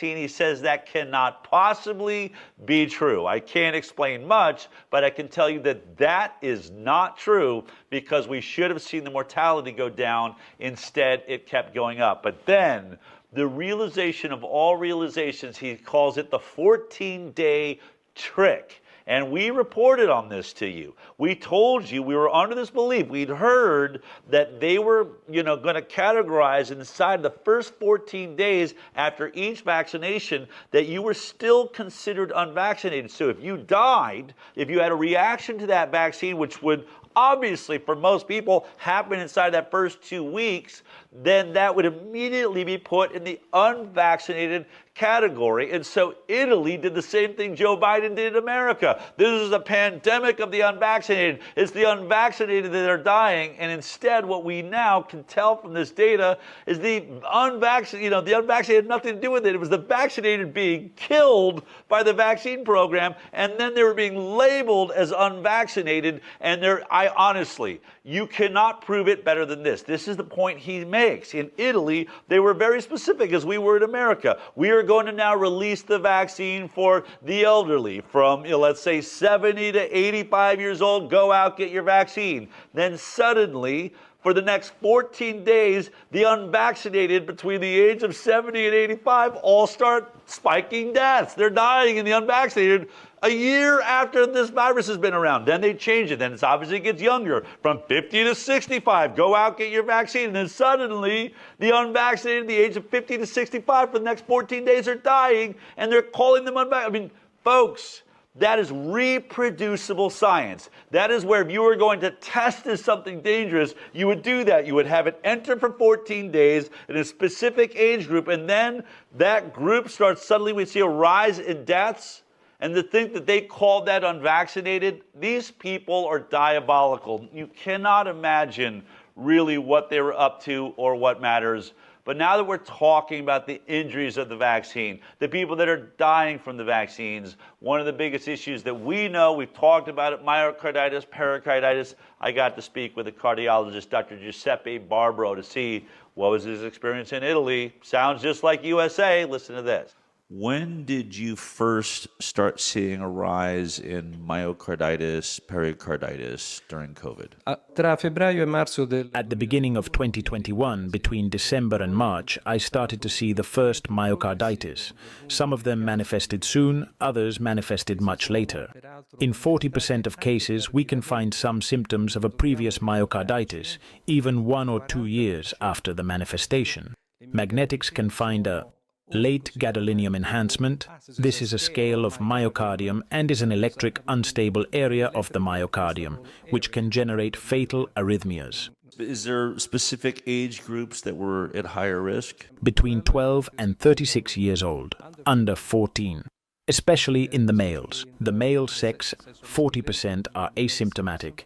He says that cannot possibly be true. I can't explain much, but I can tell you that that is not true because we should have seen the mortality go down. Instead, it kept going up. But then the realization of all realizations, he calls it the 14-day trick. And we reported on this to you. We told you, we were under this belief. We'd heard that they were, going to categorize inside the first 14 days after each vaccination that you were still considered unvaccinated. So if you died, if you had a reaction to that vaccine, which would obviously for most people happen inside that first 2 weeks, then that would immediately be put in the unvaccinated category. And so Italy did the same thing Joe Biden did in America. This is a pandemic of the unvaccinated. It's the unvaccinated that are dying. And instead, what we now can tell from this data is the unvaccinated, the unvaccinated had nothing to do with it. It was the vaccinated being killed by the vaccine program. And then they were being labeled as unvaccinated. And I honestly, you cannot prove it better than this. This is the point he makes. In Italy, they were very specific, as we were in America. We are going to now release the vaccine for the elderly from, let's say 70 to 85 years old. Go out, get your vaccine. Then suddenly, for the next 14 days, the unvaccinated between the age of 70 and 85 all start spiking deaths. They're dying in the unvaccinated a year after this virus has been around. Then they change it. Then it obviously gets younger, from 50 to 65. Go out, get your vaccine. And then suddenly, the unvaccinated, the age of 50 to 65, for the next 14 days are dying, and they're calling them unvaccinated. Folks, that is reproducible science. That is where if you were going to test as something dangerous, you would do that. You would have it enter for 14 days in a specific age group, and then that group starts, suddenly we see a rise in deaths. And to think that they called that unvaccinated, these people are diabolical. You cannot imagine really what they were up to or what matters. But now that we're talking about the injuries of the vaccine, the people that are dying from the vaccines, one of the biggest issues that we know, we've talked about it, myocarditis, pericarditis. I got to speak with a cardiologist, Dr. Giuseppe Barbaro, to see what was his experience in Italy. Sounds just like USA. Listen to this. When did you first start seeing a rise in myocarditis, pericarditis during COVID? Tra febbraio e marzo del... At the beginning of 2021, between December and March, I started to see the first myocarditis. Some of them manifested soon, others manifested much later. In 40% of cases, we can find some symptoms of a previous myocarditis, even 1 or 2 years after the manifestation. Magnetics can find a late gadolinium enhancement. This is a scale of myocardium and is an electric unstable area of the myocardium, which can generate fatal arrhythmias. Is there specific age groups that were at higher risk? Between 12 and 36 years old, under 14, especially in the males. The male sex, 40% are asymptomatic.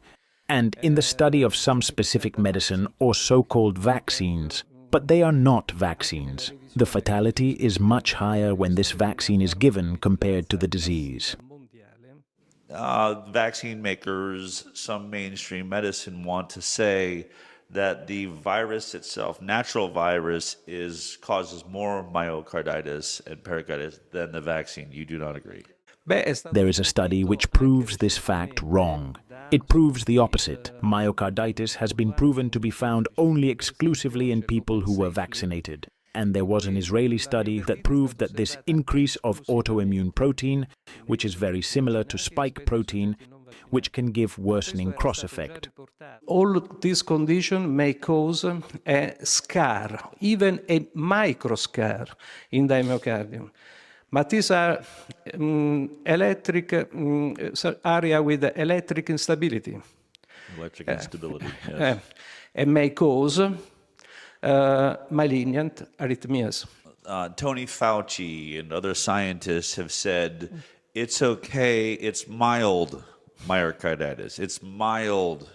And in the study of some specific medicine or so-called vaccines, but they are not vaccines. The fatality is much higher when this vaccine is given compared to the disease. Vaccine makers, some mainstream medicine want to say that the virus itself, natural virus, causes more myocarditis and pericarditis than the vaccine. You do not agree? There is a study which proves this fact wrong. It proves the opposite. Myocarditis has been proven to be found only exclusively in people who were vaccinated. And there was an Israeli study that proved that this increase of autoimmune protein, which is very similar to spike protein, which can give worsening cross effect. All these conditions may cause a scar, even a micro scar in the myocardium. But these are electric area with electric instability. Electric instability, yes. And may cause malignant arrhythmias. Tony Fauci and other scientists have said it's okay, it's mild myocarditis, it's mild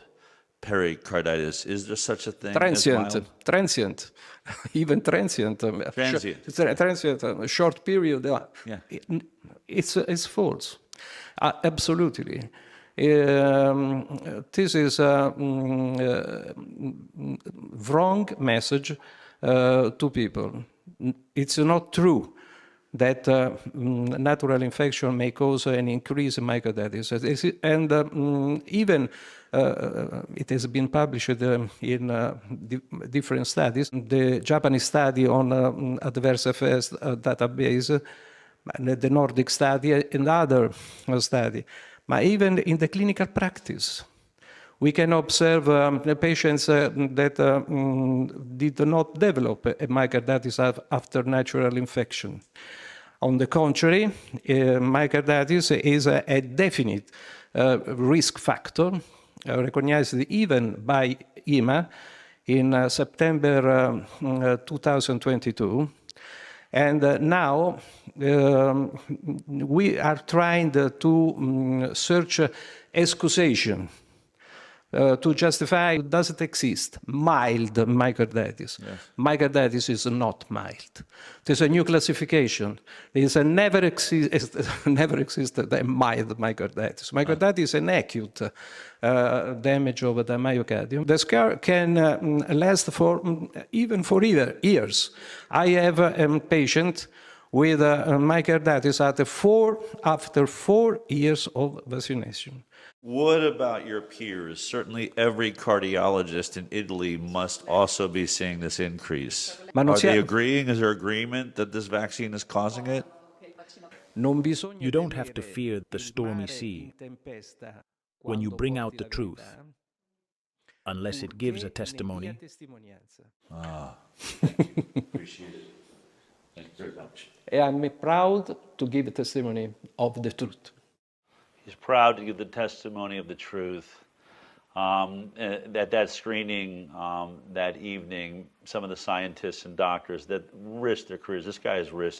pericarditis. Is there such a thing Transient, as mild? transient, even transient. Transient, a short period. Yeah. It's false. Absolutely. This is a wrong message to people. It's not true that natural infection may cause an increase in myocarditis. And even it has been published in different studies. The Japanese study on adverse effects database, the Nordic study, and other study. But even in the clinical practice, we can observe the patients that did not develop a myocarditis after natural infection. On the contrary, myocarditis is a definite risk factor, recognized even by EMA in September 2022. And now we are trying to search excusation to justify, does it exist, mild myocarditis. Yes. Myocarditis is not mild. There's a new classification. There's never existed a mild myocarditis. Myocarditis is an acute damage of the myocardium. The scar can last even for years. I have a patient with myocarditis after 4 years of vaccination. What about your peers? Certainly every cardiologist in Italy must also be seeing this increase. Are they agreeing? Is there agreement that this vaccine is causing it? You don't have to fear the stormy sea when you bring out the truth, unless it gives a testimony. Appreciate it. Thank you very much. I'm proud to give a testimony of the truth. He's proud to give the testimony of the truth. At that screening that evening, some of the scientists and doctors that risked their careers, this guy has risked